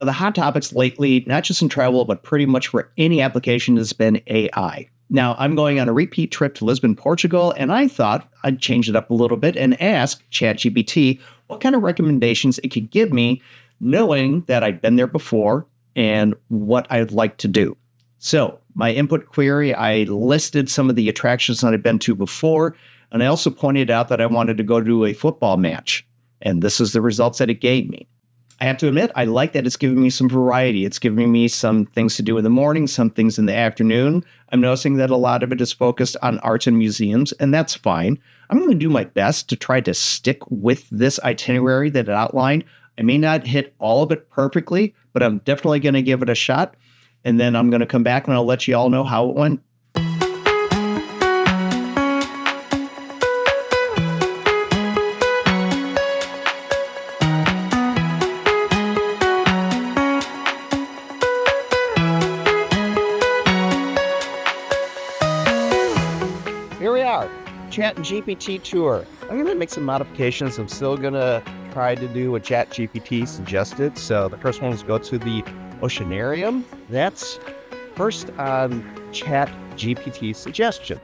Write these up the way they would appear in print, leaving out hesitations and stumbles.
The hot topics lately, not just in travel, but pretty much for any application, has been AI. Now, I'm going on a repeat trip to Lisbon, Portugal, and I thought I'd change it up a little bit and ask Chat GPT what kind of recommendations it could give me, knowing that I'd been there before and what I'd like to do. So, my input query, I listed some of the attractions that I'd been to before, and I also pointed out that I wanted to go to a football match, and this is the results that it gave me. I have to admit, I like that it's giving me some variety. It's giving me some things to do in the morning, some things in the afternoon. I'm noticing that a lot of it is focused on arts and museums, and that's fine. I'm going to do my best to try to stick with this itinerary that it outlined. I may not hit all of it perfectly, but I'm definitely going to give it a shot. And then I'm going to come back and I'll let you all know how it went. Here we are, Chat GPT tour. I'm going to make some modifications. I'm still going to try to do what Chat GPT suggested. So the first one is go to the Oceanarium. That's first on Chat GPT suggestion.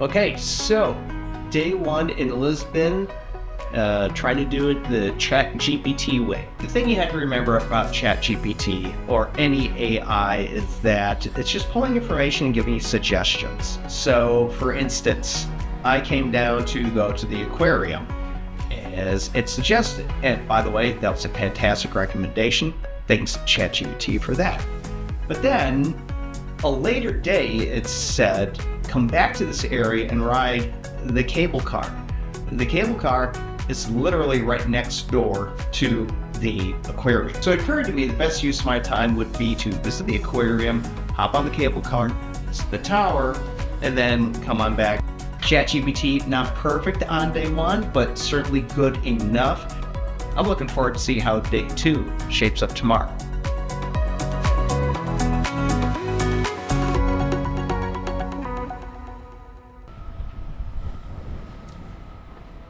Okay, so day one in Lisbon, try to do it the Chat GPT way. The thing you have to remember about Chat GPT or any AI is that it's just pulling information and giving you suggestions. So, for instance, I came down to go to the aquarium as it suggested. And by the way, that was a fantastic recommendation. Thanks to ChatGPT for that. But then, a later day, it said, come back to this area and ride the cable car. The cable car is literally right next door to the aquarium. So it occurred to me the best use of my time would be to visit the aquarium, hop on the cable car, visit the tower, and then come on back. ChatGPT, not perfect on day one, but certainly good enough. I'm looking forward to see how day two shapes up tomorrow.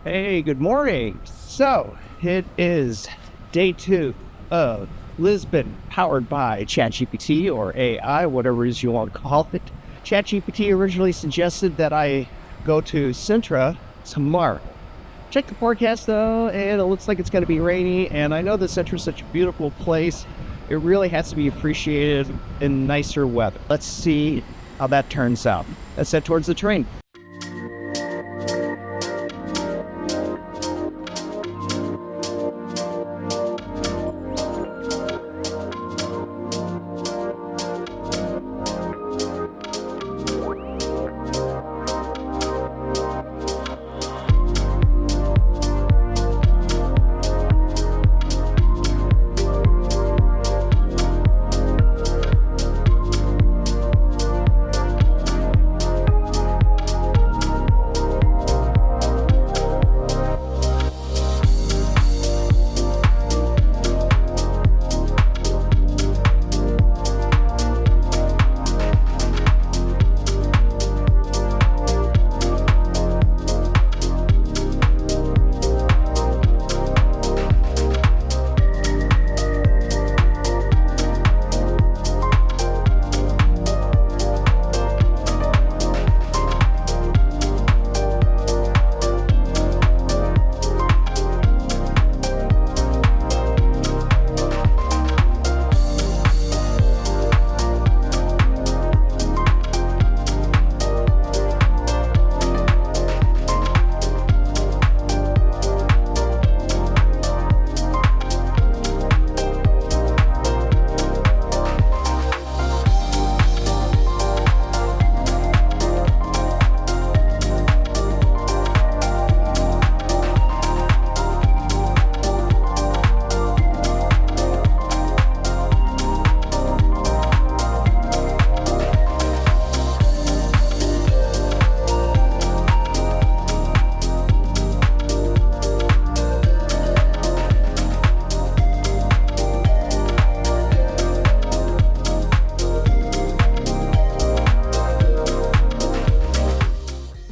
Hey, good morning. So it is day two of Lisbon, powered by ChatGPT or AI, whatever it is you want to call it. ChatGPT originally suggested that I go to Sintra tomorrow. Check the forecast though, and it looks like it's going to be rainy. And I know that Sintra is such a beautiful place. It really has to be appreciated in nicer weather. Let's see how that turns out. Let's head towards the train.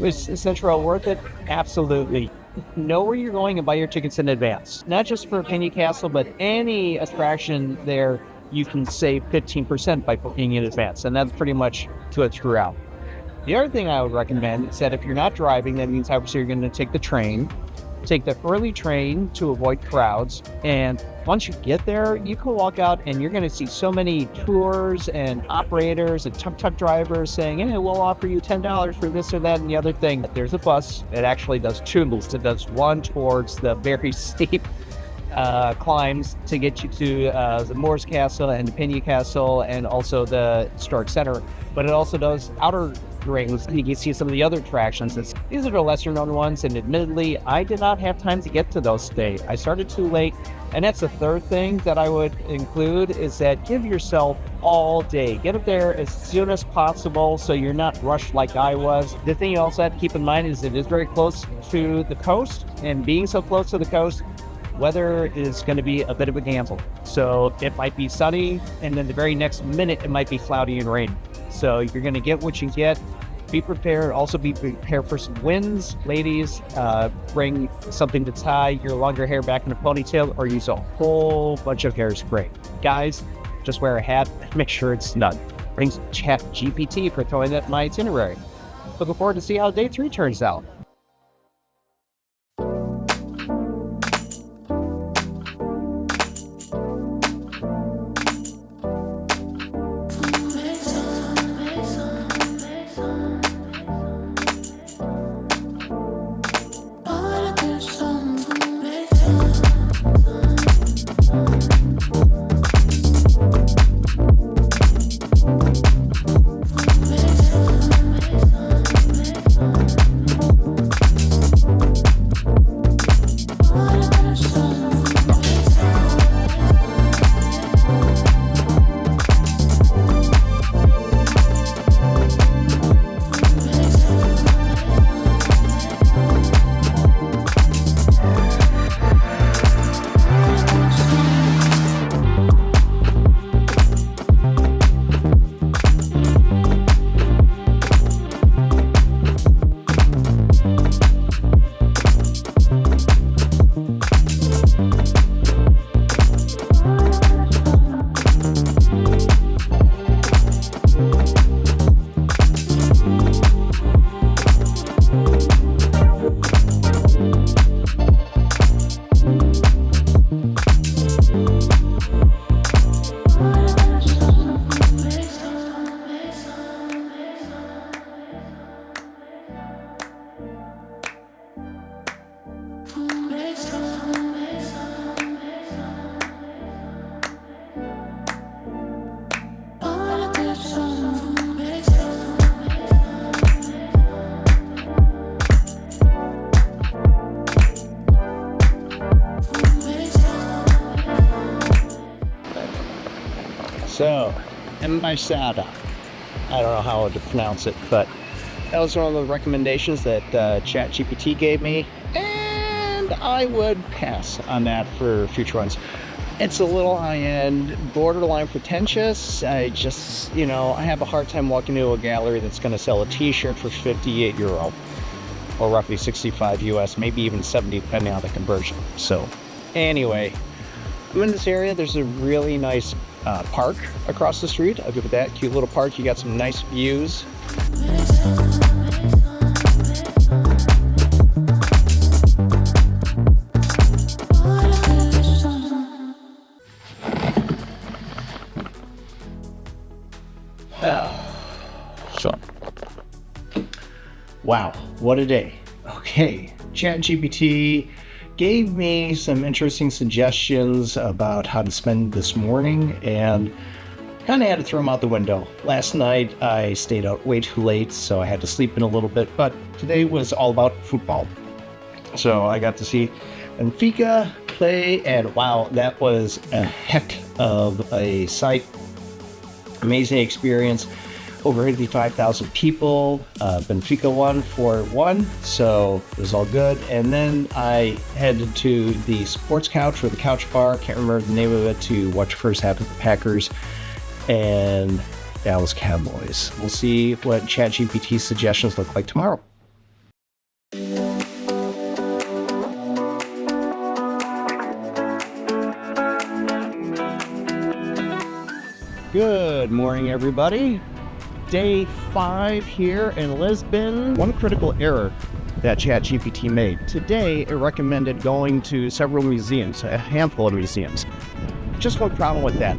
Was Sintra worth it? Absolutely. Know where you're going and buy your tickets in advance. Not just for Penny Castle, but any attraction there, you can save 15% by booking in advance. And that's pretty much to it throughout. The other thing I would recommend is that if you're not driving, that means obviously you're going to take the train. Take the early train to avoid crowds. And once you get there, you can walk out and you're going to see so many tours and operators and tuk-tuk drivers saying, hey, we'll offer you $10 for this or that and the other thing. There's a bus. It actually does two moves. It does one towards the very steep climbs to get you to the Moors Castle and the Pena Castle and also the Historic Center. But it also does outer rings. You can see some of the other attractions. These are the lesser known ones, and admittedly, I did not have time to get to those today. I started too late, and that's the third thing that I would include is that give yourself all day. Get up there as soon as possible so you're not rushed like I was. The thing you also have to keep in mind is it is very close to the coast, and being so close to the coast, weather is going to be a bit of a gamble. So it might be sunny, and then the very next minute it might be cloudy and rainy. So you're going to get what you get. Be prepared. Also be prepared for some winds. Ladies, bring something to tie your longer hair back in a ponytail or use a whole bunch of hairspray. Guys, just wear a hat. Make sure it's snug. Bring Chat GPT for throwing at my itinerary. Looking forward to see how day 3 turns out. So, Embaixada. I don't know how to pronounce it, but that was one of the recommendations that Chat GPT gave me, and I would pass on that for future ones. It's a little high-end, borderline pretentious. I just, I have a hard time walking into a gallery that's going to sell a t-shirt for 58 euro, or roughly 65 US, maybe even 70 depending on the conversion. So anyway, I'm in this area. There's a really nice park across the street. I'll give it that. Cute little park. You got some nice views. So, wow, what a day. Okay, ChatGPT gave me some interesting suggestions about how to spend this morning, and kind of had to throw them out the window. Last night I stayed out way too late, so I had to sleep in a little bit, but today was all about football. So I got to see Benfica play, and wow, that was a heck of a sight. Amazing experience. Over 85,000 people. Benfica won 4-1, so it was all good. And then I headed to the sports couch or the couch bar, can't remember the name of it, to watch the first half of the Packers and Dallas Cowboys. We'll see what ChatGPT's suggestions look like tomorrow. Good morning, everybody. Day 5 here in Lisbon. One critical error that Chat GPT made. Today, it recommended going to several museums, a handful of museums. Just one problem with that.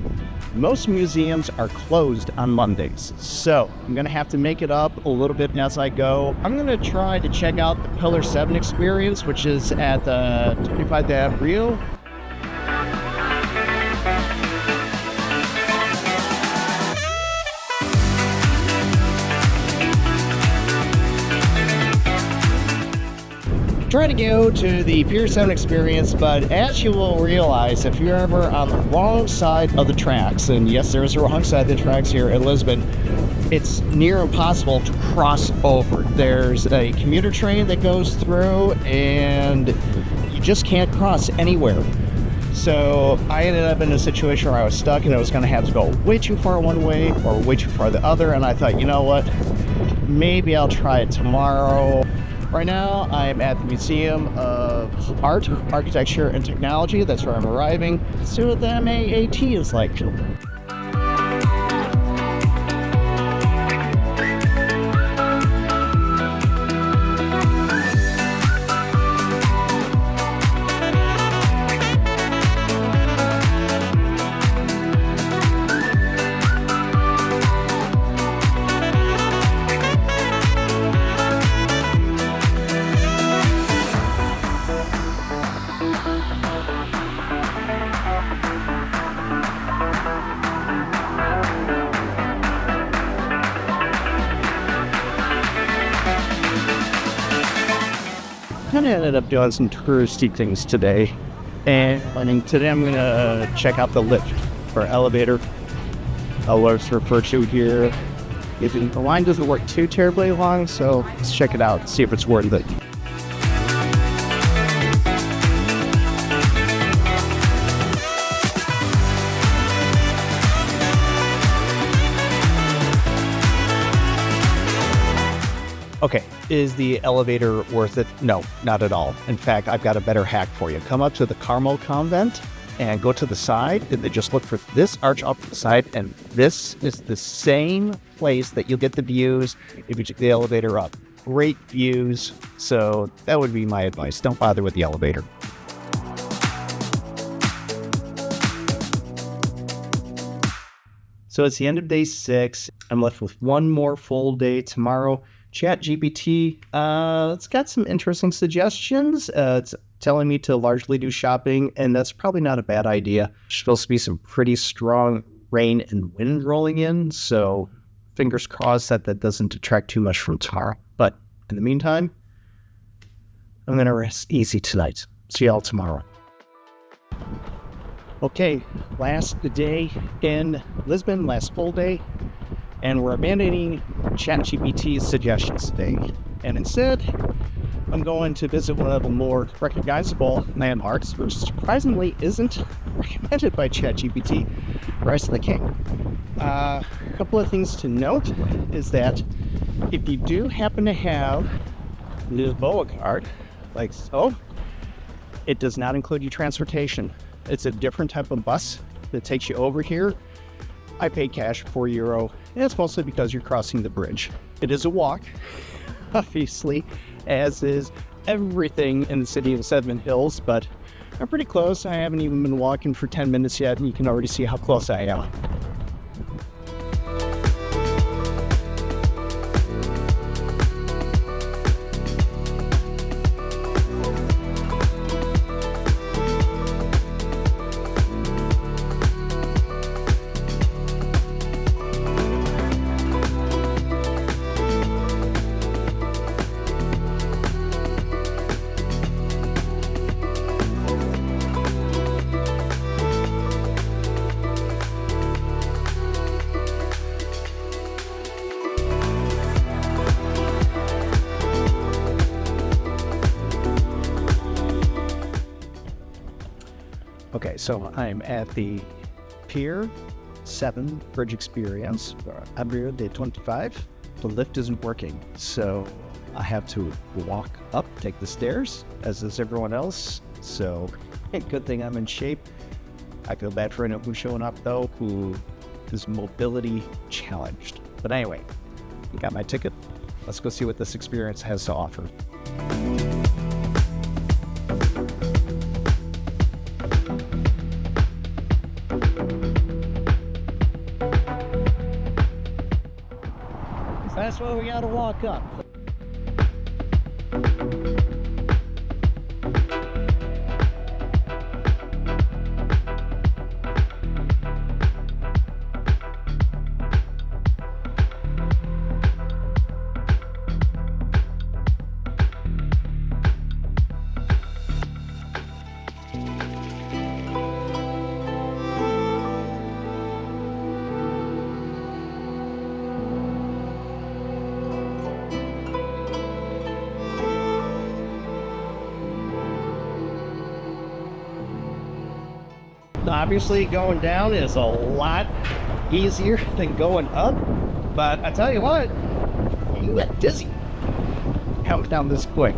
Most museums are closed on Mondays, so I'm going to have to make it up a little bit as I go. I'm going to try to check out the Pillar 7 experience, which is at the 25 de Abril. Try to go to the Pier 7 experience, but as you will realize, if you're ever on the wrong side of the tracks, and yes, there is a wrong side of the tracks here in Lisbon, it's near impossible to cross over. There's a commuter train that goes through, and you just can't cross anywhere. So I ended up in a situation where I was stuck, and I was going to have to go way too far one way or way too far the other, and I thought, you know what, maybe I'll try it tomorrow. Right now, I'm at the Museum of Art, Architecture, and Technology. That's where I'm arriving. Let's see what the MAAT is like. Kind of ended up doing some touristy things today, and today I'm going to check out the lift or elevator, what's referred to here. If the line doesn't work too terribly long, so let's check it out, see if it's worth it. Okay, is the elevator worth it? No, not at all. In fact, I've got a better hack for you. Come up to the Carmel Convent and go to the side, and then just look for this arch up the side, and this is the same place that you'll get the views if you take the elevator up. Great views, so that would be my advice. Don't bother with the elevator. So it's the end of day 6. I'm left with one more full day tomorrow. Chat GPT, it's got some interesting suggestions. It's telling me to largely do shopping, and that's probably not a bad idea. There's supposed to be some pretty strong rain and wind rolling in, so fingers crossed that doesn't detract too much from tomorrow. But in the meantime, I'm going to rest easy tonight. See y'all tomorrow. Okay, last day in Lisbon, last full day. And we're abandoning Chat GPT's suggestions today. And instead, I'm going to visit one of the more recognizable landmarks, which surprisingly isn't recommended by Chat GPT, Rise of the King. A couple of things to note is that if you do happen to have Lisboa card, like so, it does not include your transportation. It's a different type of bus that takes you over here. I paid cash, €4, and it's mostly because you're crossing the bridge. It is a walk, obviously, as is everything in the city of 7 Hills, but I'm pretty close. I haven't even been walking for 10 minutes yet, and you can already see how close I am. Okay, so I'm at the Pier 7 Bridge Experience, Abril de 25. The lift isn't working, so I have to walk up, take the stairs, as is everyone else. So, good thing I'm in shape. I feel bad for anyone who's showing up, though, who is mobility challenged. But anyway, I got my ticket. Let's go see what this experience has to offer. That's why we gotta walk up. Obviously, going down is a lot easier than going up, but I tell you what, you get dizzy coming down this quick.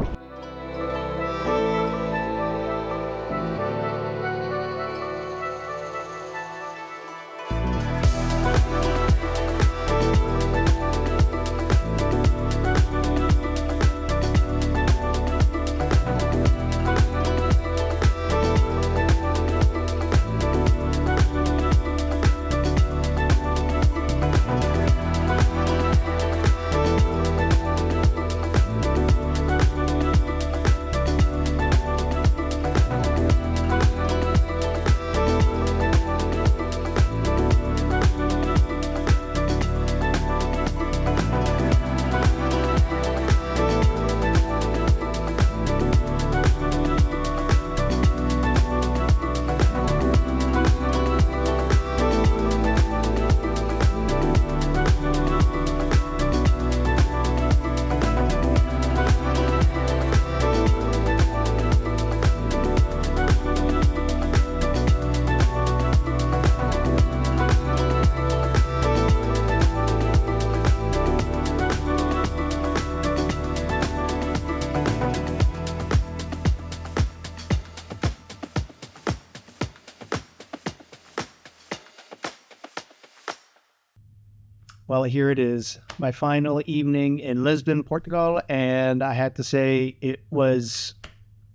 Well, here it is, my final evening in Lisbon, Portugal, and I had to say it was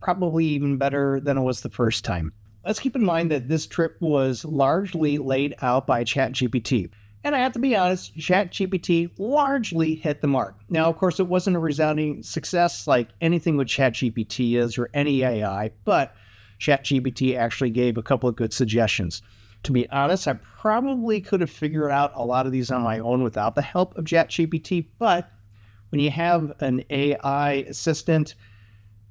probably even better than it was the first time. Let's keep in mind that this trip was largely laid out by Chat GPT. And I have to be honest, Chat GPT largely hit the mark. Now, of course, it wasn't a resounding success like anything with Chat GPT is or any AI, but Chat GPT actually gave a couple of good suggestions. To be honest, I probably could have figured out a lot of these on my own without the help of Chat GPT, but when you have an AI assistant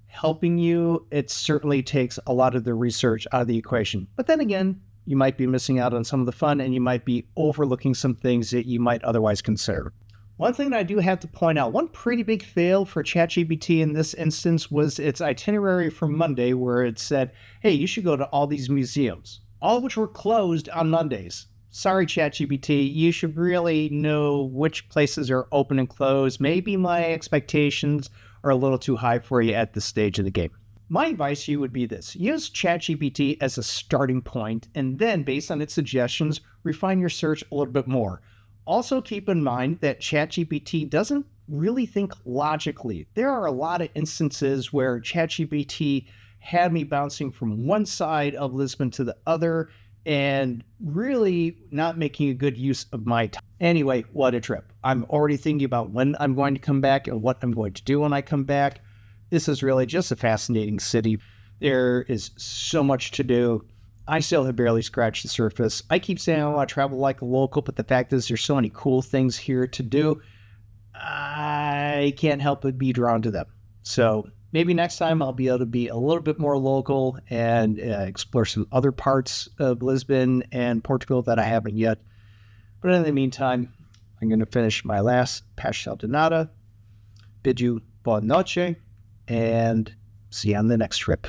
helping you, it certainly takes a lot of the research out of the equation. But then again, you might be missing out on some of the fun and you might be overlooking some things that you might otherwise consider. One thing that I do have to point out, one pretty big fail for ChatGPT in this instance was its itinerary for Monday, where it said, hey, you should go to all these museums, all of which were closed on Mondays. Sorry, ChatGPT, you should really know which places are open and closed. Maybe my expectations are a little too high for you at this stage of the game. My advice to you would be this. Use ChatGPT as a starting point, and then, based on its suggestions, refine your search a little bit more. Also, keep in mind that ChatGPT doesn't really think logically. There are a lot of instances where ChatGPT had me bouncing from one side of Lisbon to the other and really not making a good use of my time. Anyway, what a trip. I'm already thinking about when I'm going to come back and what I'm going to do when I come back. This is really just a fascinating city. There is so much to do. I still have barely scratched the surface. I keep saying I want to travel like a local, but the fact is there's so many cool things here to do. I can't help but be drawn to them. So maybe next time I'll be able to be a little bit more local and explore some other parts of Lisbon and Portugal that I haven't yet. But in the meantime, I'm going to finish my last pastel de nata, bid you boa noche, and see you on the next trip.